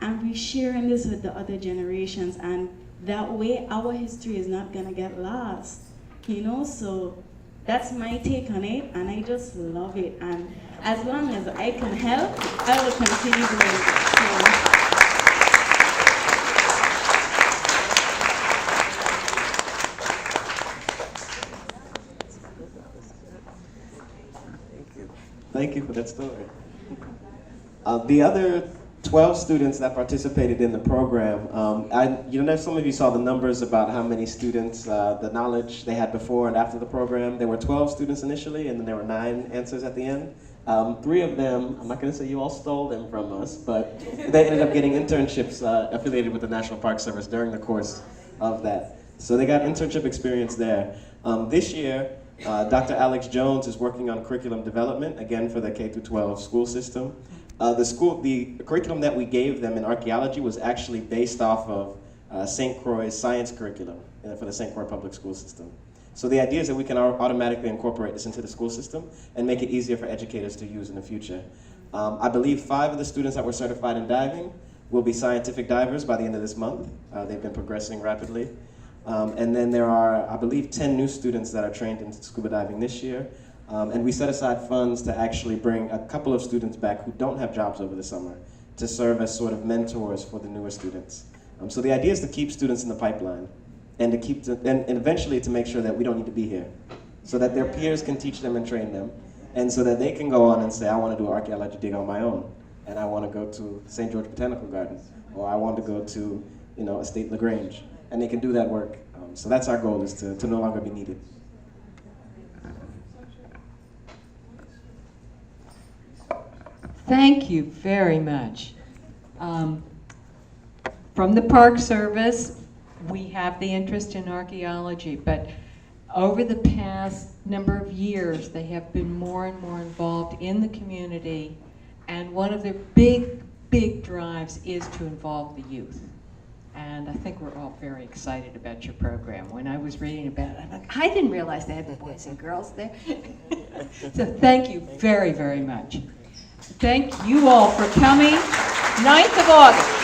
And we're sharing this with the other generations, and that way our history is not gonna get lost, you know? So that's my take on it, and I just love it. And as long as I can help, I will continue doing it. So, Thank you for that story. The other 12 students that participated in the program, some of you saw the numbers about how many students, the knowledge they had before and after the program. There were 12 students initially, and then there were 9 answers at the end. 3 of them, I'm not going to say you all stole them from us, but they ended up getting internships affiliated with the National Park Service during the course of that. So they got internship experience there. This year, Dr. Alex Jones is working on curriculum development, again for the K-12 school system. The curriculum that we gave them in archaeology was actually based off of St. Croix's science curriculum for the St. Croix public school system. So the idea is that we can automatically incorporate this into the school system and make it easier for educators to use in the future. I believe 5 of the students that were certified in diving will be scientific divers by the end of this month. They've been progressing rapidly. And then there are, I believe, 10 new students that are trained in scuba diving this year. And we set aside funds to actually bring a couple of students back who don't have jobs over the summer to serve as sort of mentors for the newer students. So the idea is to keep students in the pipeline and and eventually to make sure that we don't need to be here, so that their peers can teach them and train them, and so that they can go on and say, I want to do an archaeology dig on my own, and I want to go to St. George Botanical Gardens, or I want to go to Estate LaGrange. And they can do that work. So that's our goal, is to no longer be needed. Thank you very much. From the Park Service, we have the interest in archaeology, but over the past number of years, they have been more and more involved in the community, and one of their big drives is to involve the youth. And I think we're all very excited about your program. When I was reading about it, I'm like, I didn't realize they had boys and girls there. So thank you very, very much. Thank you all for coming. 9th of August.